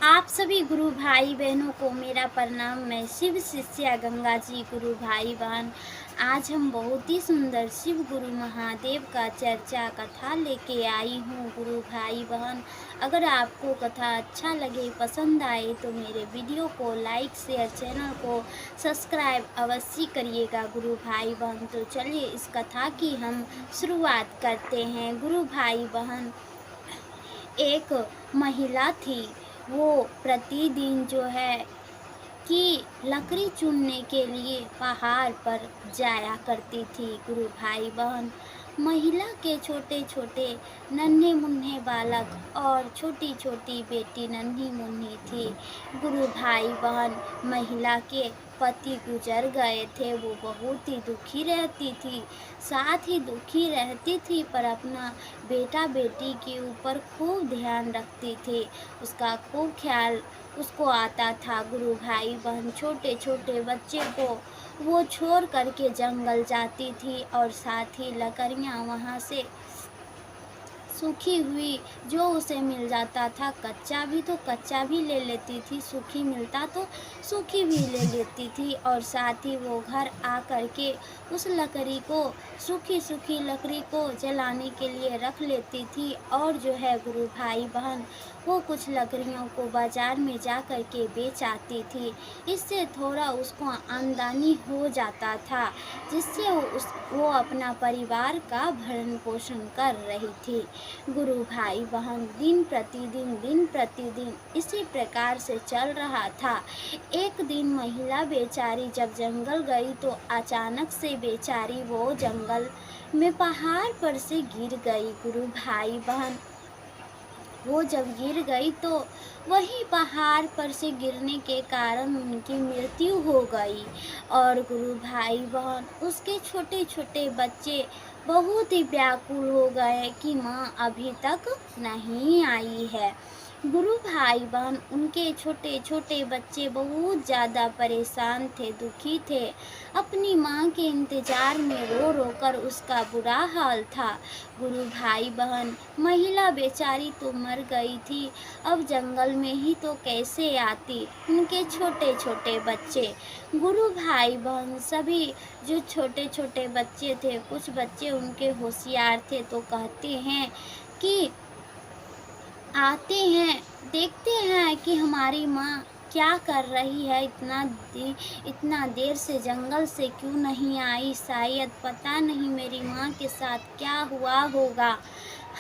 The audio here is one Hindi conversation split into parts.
आप सभी गुरु भाई बहनों को मेरा प्रणाम। मैं शिव शिष्या गंगा जी। गुरु भाई बहन, आज हम बहुत ही सुंदर शिव गुरु महादेव का चर्चा कथा लेके आई हूँ। गुरु भाई बहन, अगर आपको कथा अच्छा लगे, पसंद आए तो मेरे वीडियो को लाइक शेयर, चैनल को सब्सक्राइब अवश्य करिएगा। गुरु भाई बहन, तो चलिए इस कथा की हम शुरुआत करते हैं। गुरु भाई बहन, एक महिला थी। वो प्रतिदिन जो है कि लकड़ी चुनने के लिए पहाड़ पर जाया करती थी। गुरु भाई बहन, महिला के छोटे छोटे नन्हे मुन्ने बालक और छोटी छोटी बेटी नन्ही मुन्नी थी। गुरु भाई बहन, महिला के पति गुजर गए थे। वो बहुत ही दुखी रहती थी, साथ ही दुखी रहती थी पर अपना बेटा बेटी के ऊपर खूब ध्यान रखती थी। उसका खूब ख्याल उसको आता था। गुरु भाई बहन, छोटे छोटे बच्चे को वो छोड़ करके जंगल जाती थी और साथ ही लकड़ियाँ वहाँ से सूखी हुई जो उसे मिल जाता था, कच्चा भी तो कच्चा भी ले लेती थी, सूखी मिलता तो सूखी भी ले लेती थी। और साथ ही वो घर आ कर के उस लकड़ी को, सूखी सूखी लकड़ी को जलाने के लिए रख लेती थी। और जो है गुरु भाई बहन, वो कुछ लकड़ियों को बाजार में जा कर के बेच आती थी। इससे थोड़ा उसको आमदनी हो जाता था, जिससे वो अपना परिवार का भरण पोषण कर रही थी। गुरु भाई बहन, दिन प्रतिदिन इसी प्रकार से चल रहा था। एक दिन महिला बेचारी जब जंगल गई तो अचानक से बेचारी वो जंगल में पहाड़ पर से गिर गई। गुरु भाई बहन, वो जब गिर गई तो वही पहाड़ पर से गिरने के कारण उनकी मृत्यु हो गई। और गुरु भाई बहन, उसके छोटे छोटे बच्चे बहुत ही व्याकुल हो गए कि माँ अभी तक नहीं आई है। गुरु भाई बहन, उनके छोटे छोटे बच्चे बहुत ज़्यादा परेशान थे, दुखी थे। अपनी माँ के इंतज़ार में रो रो कर उसका बुरा हाल था। गुरु भाई बहन, महिला बेचारी तो मर गई थी, अब जंगल में ही तो कैसे आती उनके छोटे छोटे बच्चे। गुरु भाई बहन सभी जो छोटे छोटे बच्चे थे, कुछ बच्चे उनके होशियार थे तो कहते हैं कि आते हैं, देखते हैं कि हमारी माँ क्या कर रही है, इतना देर से जंगल से क्यों नहीं आई, शायद पता नहीं मेरी माँ के साथ क्या हुआ होगा।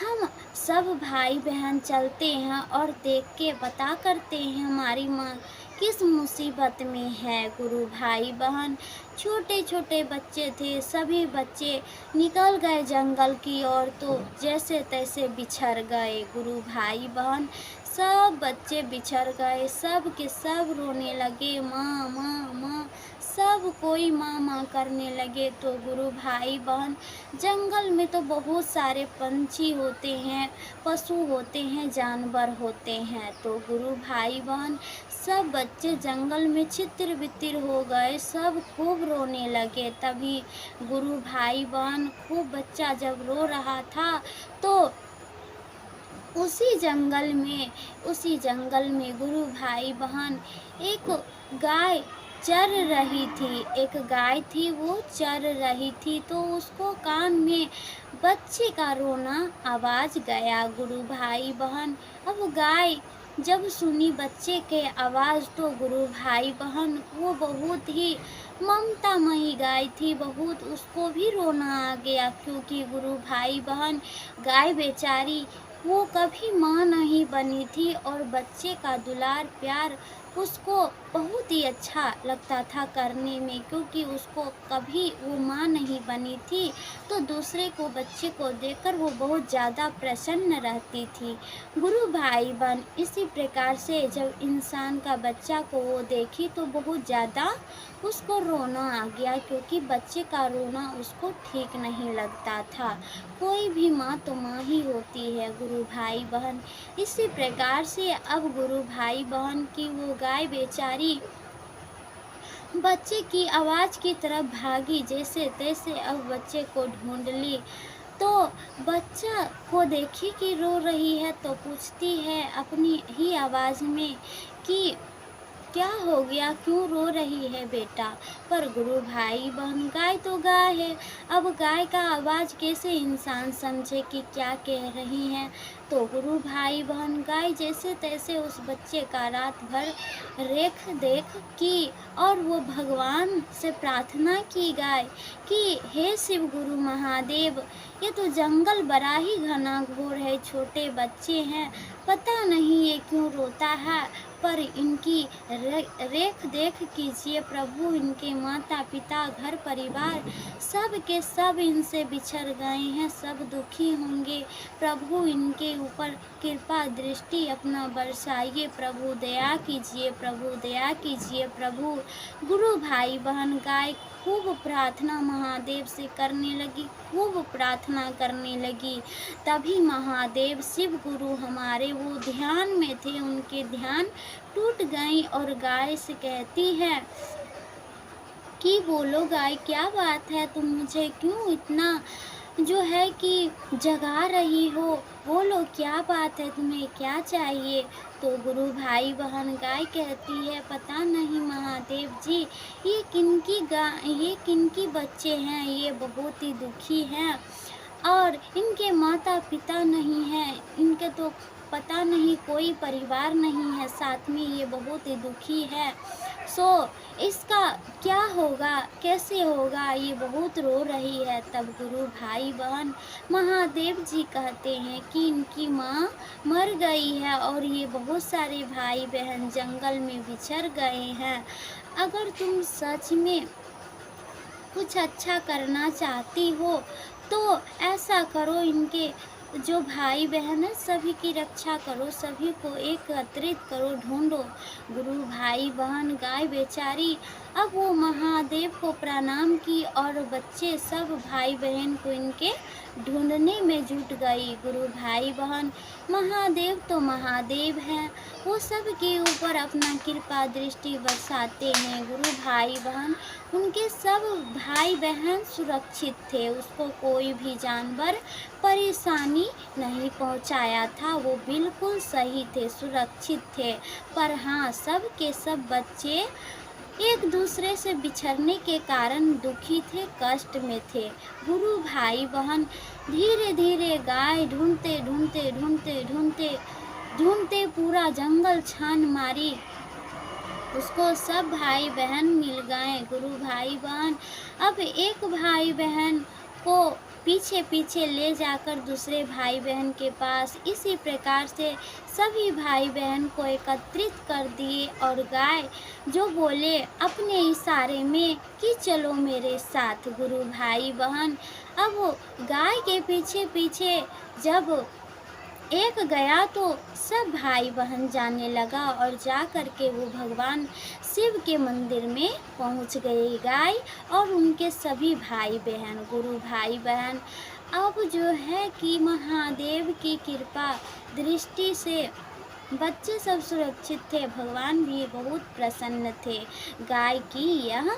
हम सब भाई बहन चलते हैं और देख के पता करते हैं हमारी माँ किस मुसीबत में है। गुरु भाई बहन, छोटे छोटे बच्चे थे, सभी बच्चे निकल गए जंगल की ओर तो जैसे तैसे बिछड़ गए। गुरु भाई बहन, सब बच्चे बिछड़ गए, सब के सब रोने लगे, माँ माँ माँ, सब कोई माँ माँ करने लगे। तो गुरु भाई बहन, जंगल में तो बहुत सारे पंछी होते हैं, पशु होते हैं, जानवर होते हैं। तो गुरु भाई बहन, सब बच्चे जंगल में छितिर बितिर हो गए, सब खूब रोने लगे। तभी गुरु भाई बहन, खूब बच्चा जब रो रहा था तो उसी जंगल में गुरु भाई बहन, एक गाय चर रही थी। एक गाय थी, वो चर रही थी तो उसको कान में बच्चे का रोना आवाज गया। गुरु भाई बहन, अब गाय जब सुनी बच्चे के आवाज़ तो गुरु भाई बहन, वो बहुत ही ममतामयी गाय थी, बहुत उसको भी रोना आ गया। क्योंकि गुरु भाई बहन, गाय बेचारी वो कभी माँ नहीं बनी थी और बच्चे का दुलार प्यार उसको बहुत ही अच्छा लगता था करने में, क्योंकि उसको कभी वो माँ नहीं बनी थी तो दूसरे को बच्चे को देखकर वो बहुत ज़्यादा प्रसन्न रहती थी। गुरु भाई बहन, इसी प्रकार से जब इंसान का बच्चा को वो देखी तो बहुत ज़्यादा उसको रोना आ गया, क्योंकि बच्चे का रोना उसको ठीक नहीं लगता था। कोई भी माँ तो माँ ही होती है गुरु भाई बहन। इसी प्रकार से अब गुरु भाई बहन की वो गाय बेचारी बच्चे की आवाज़ की तरफ भागी, जैसे तैसे अब बच्चे को ढूंढ ली। तो बच्चा को देखी कि रो रही है तो पूछती है अपनी ही आवाज़ में कि क्या हो गया, क्यों रो रही है बेटा। पर गुरु भाई बहन, गाय तो गाय है, अब गाय का आवाज़ कैसे इंसान समझे कि क्या कह रही हैं। तो गुरु भाई बहन गाय जैसे तैसे उस बच्चे का रात भर रेख देख की और वो भगवान से प्रार्थना की गाय कि हे शिव गुरु महादेव, ये तो जंगल बड़ा ही घना घोर है, छोटे बच्चे हैं, पता नहीं ये क्यों रोता है, पर इनकी रेख देख कीजिए प्रभु। इनके माता पिता घर परिवार सब के सब इनसे बिछड़ गए हैं, सब दुखी होंगे। प्रभु इनके ऊपर कृपा दृष्टि अपना बरसाइए प्रभु, दया कीजिए प्रभु, दया कीजिए प्रभु। गुरु भाई बहन गाय खूब प्रार्थना महादेव से करने लगी, खूब प्रार्थना करने लगी। तभी महादेव शिव गुरु हमारे वो ध्यान में थे, उनके ध्यान टूट गई और गाय से कहती है कि बोलो गाय, क्या बात है, तुम मुझे क्यों इतना जो है कि जगा रही हो, बोलो क्या बात है, तुम्हें क्या चाहिए। तो गुरु भाई बहन गाय कहती है पता नहीं महादेव जी, ये किनकी बच्चे हैं, ये बहुत ही दुखी हैं और इनके माता पिता नहीं हैं, इनके तो पता नहीं कोई परिवार नहीं है साथ में, ये बहुत ही दुखी है। सो इसका क्या होगा, कैसे होगा, ये बहुत रो रही है। तब गुरु भाई बहन महादेव जी कहते हैं कि इनकी माँ मर गई है और ये बहुत सारे भाई बहन जंगल में बिछड़ गए हैं। अगर तुम सच में कुछ अच्छा करना चाहती हो तो ऐसा करो, इनके जो भाई बहन है सभी की रक्षा करो, सभी को एकत्रित करो, ढूंढो। गुरु भाई बहन गाय बेचारी अब वो महादेव को प्रणाम की और बच्चे सब भाई बहन को इनके ढूंढने में जुट गई। गुरु भाई बहन महादेव तो महादेव हैं, वो सब के ऊपर अपना कृपा दृष्टि बरसाते हैं। गुरु भाई बहन उनके सब भाई बहन सुरक्षित थे, उसको कोई भी जानवर परेशानी नहीं पहुंचाया था, वो बिल्कुल सही थे, सुरक्षित थे। पर हाँ, सब के सब बच्चे एक दूसरे से बिछड़ने के कारण दुखी थे, कष्ट में थे। गुरु भाई बहन धीरे धीरे गाय ढूंढते ढूंढते ढूंढते ढूंढते ढूंढते पूरा जंगल छान मारी, उसको सब भाई बहन मिल गए। गुरु भाई बहन अब एक भाई बहन को पीछे पीछे ले जाकर दूसरे भाई बहन के पास इसी प्रकार से सभी भाई बहन को एकत्रित कर दिए और गाय जो बोले अपने इशारे में कि चलो मेरे साथ। गुरु भाई बहन अब गाय के पीछे पीछे जब एक गया तो सब भाई बहन जाने लगा और जा कर के वो भगवान शिव के मंदिर में पहुंच गई गाय और उनके सभी भाई बहन। गुरु भाई बहन अब जो है कि महादेव की कृपा दृष्टि से बच्चे सब सुरक्षित थे, भगवान भी बहुत प्रसन्न थे। गाय की यह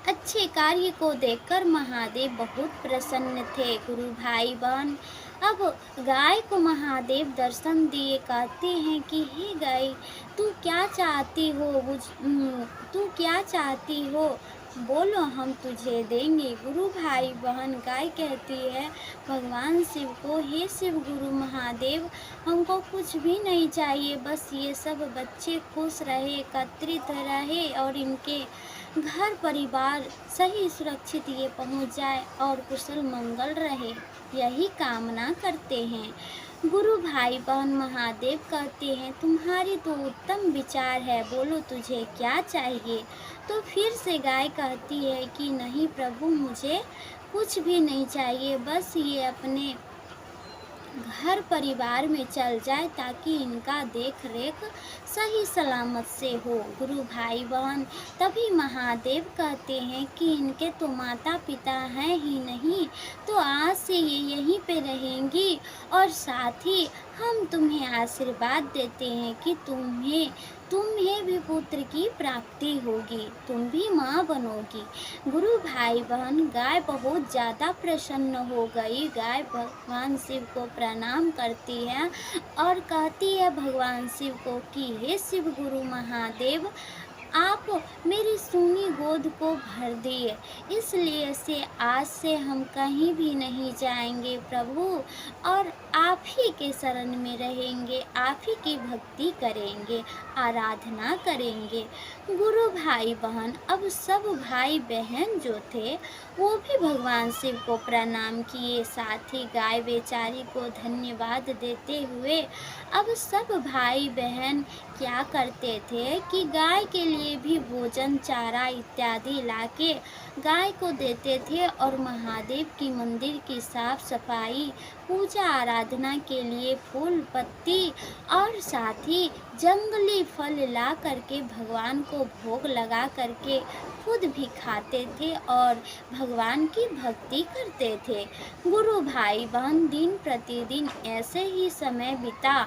अच्छे कार्य को देखकर महादेव बहुत प्रसन्न थे। गुरु भाई बहन अब गाय को महादेव दर्शन दिए, कहते हैं कि हे गाय, तू क्या चाहती हो, तू क्या चाहती हो, बोलो हम तुझे देंगे। गुरु भाई बहन गाय कहती है भगवान शिव को, हे शिव गुरु महादेव, हमको कुछ भी नहीं चाहिए, बस ये सब बच्चे खुश रहे, एकत्रित रहे और इनके घर परिवार सही सुरक्षित ये पहुंच जाए और कुशल मंगल रहे, यही कामना करते हैं। गुरु भाई बहन महादेव कहते हैं तुम्हारी तो उत्तम विचार है, बोलो तुझे क्या चाहिए। तो फिर से गाय कहती है कि नहीं प्रभु, मुझे कुछ भी नहीं चाहिए, बस ये अपने घर परिवार में चल जाए ताकि इनका देख रेख सही सलामत से हो। गुरु भाई बहन तभी महादेव कहते हैं कि इनके तो माता पिता हैं ही नहीं, तो आज से ये यहीं पे रहेंगी और साथ ही हम तुम्हें आशीर्वाद देते हैं कि तुम्हें भी पुत्र की प्राप्ति होगी, तुम भी माँ बनोगी। गुरु भाई बहन, गाय बहुत ज़्यादा प्रसन्न हो गई। गाय भगवान शिव को प्रणाम करती है और कहती है भगवान शिव को कि हे शिव गुरु महादेव, आप मेरी सूनी गोद को भर दिए, इसलिए से आज से हम कहीं भी नहीं जाएंगे प्रभु, और आप ही के शरण में रहेंगे, आप ही की भक्ति करेंगे, आराधना करेंगे। गुरु भाई बहन, अब सब भाई बहन जो थे वो भी भगवान शिव को प्रणाम किए, साथ ही गाय बेचारी को धन्यवाद देते हुए अब सब भाई बहन क्या करते थे कि गाय के लिए भी भोजन, चारा इत्यादि लाके गाय को देते थे और महादेव की मंदिर की साफ सफाई, पूजा आराधना के लिए फूल पत्ती और साथ ही जंगली फल ला करके भगवान को भोग लगा करके खुद भी खाते थे और भगवान की भक्ति करते थे। गुरु भाई बहन, दिन प्रतिदिन ऐसे ही समय बिता।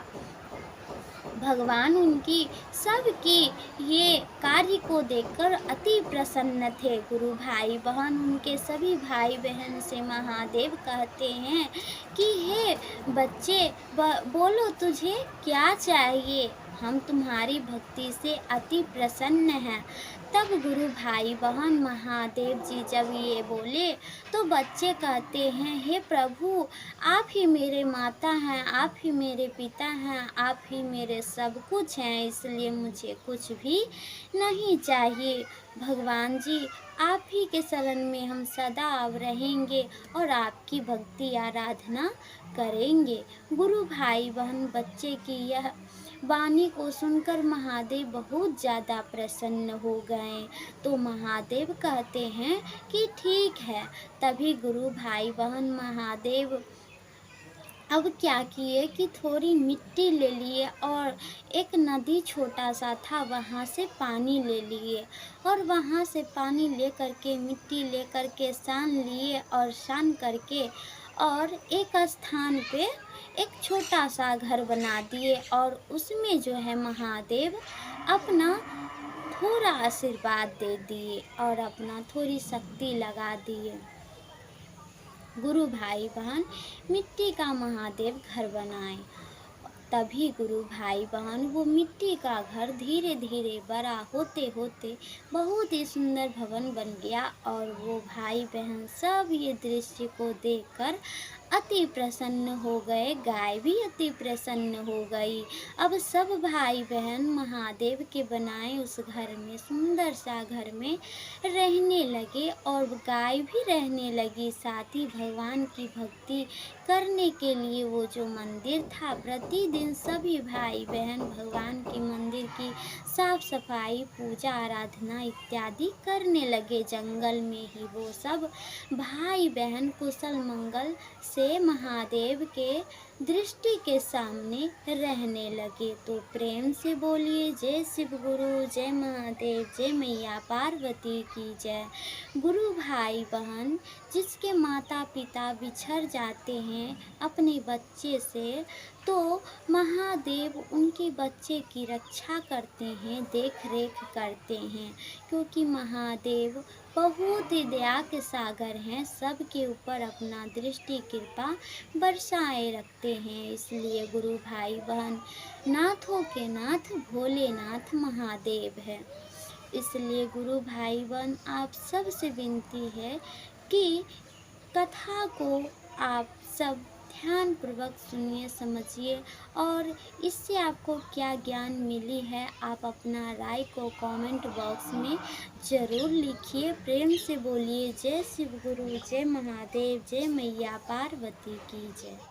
भगवान उनकी सबकी ये कार्य को देखकर अति प्रसन्न थे। गुरु भाई बहन उनके सभी भाई बहन से महादेव कहते हैं कि हे बच्चे, बोलो तुझे क्या चाहिए, हम तुम्हारी भक्ति से अति प्रसन्न हैं। तब गुरु भाई बहन महादेव जी जब ये बोले तो बच्चे कहते हैं, हे प्रभु, आप ही मेरे माता हैं, आप ही मेरे पिता हैं, आप ही मेरे सब कुछ हैं, इसलिए मुझे कुछ भी नहीं चाहिए। भगवान जी, आप ही के शरण में हम सदा अब रहेंगे और आपकी भक्ति आराधना करेंगे। गुरु भाई बहन बच्चे की यह वाणी को सुनकर महादेव बहुत ज़्यादा प्रसन्न हो गए। तो महादेव कहते हैं कि ठीक है। तभी गुरु भाई बहन महादेव अब क्या किए कि थोड़ी मिट्टी ले लिए और एक नदी छोटा सा था, वहाँ से पानी ले लिए और वहाँ से पानी ले करके मिट्टी ले करके सान लिए और सान करके और एक स्थान पे एक छोटा सा घर बना दिए और उसमें जो है महादेव अपना थोड़ा आशीर्वाद दे दिए और अपना थोड़ी शक्ति लगा दिए। गुरु भाई बहन मिट्टी का महादेव घर बनाए। तभी गुरु भाई बहन वो मिट्टी का घर धीरे धीरे बड़ा होते होते बहुत ही सुंदर भवन बन गया और वो भाई बहन सब ये दृश्य को देखकर अति प्रसन्न हो गए। गाय भी अति प्रसन्न हो गई। अब सब भाई बहन महादेव के बनाए उस घर में, सुंदर सा घर में रहने लगे और गाय भी रहने लगी। साथ ही भगवान की भक्ति करने के लिए वो जो मंदिर था, प्रतिदिन सभी भाई बहन भगवान की मंदिर की साफ सफाई, पूजा आराधना इत्यादि करने लगे। जंगल में ही वो सब भाई बहन कुशल मंगल से महादेव के दृष्टि के सामने रहने लगे। तो प्रेम से बोलिए जय शिव गुरु, जय महादेव, जय मैया पार्वती की जय। गुरु भाई बहन जिसके माता पिता बिछड़ जाते हैं अपने बच्चे से, तो महादेव उनके बच्चे की रक्षा करते हैं, देख रेख करते हैं, क्योंकि महादेव बहुत ही दया के सागर हैं, सबके ऊपर अपना दृष्टि कृपा बरसाए रखते हैं। इसलिए गुरु भाई बहन नाथों के नाथ भोलेनाथ महादेव है। इसलिए गुरु भाई बहन आप सब से विनती है कि कथा को आप सब ध्यान पूर्वक सुनिए, समझिए और इससे आपको क्या ज्ञान मिली है आप अपना राय को कमेंट बॉक्स में ज़रूर लिखिए। प्रेम से बोलिए जय शिव गुरु, जय महादेव, जय मैया पार्वती की जय।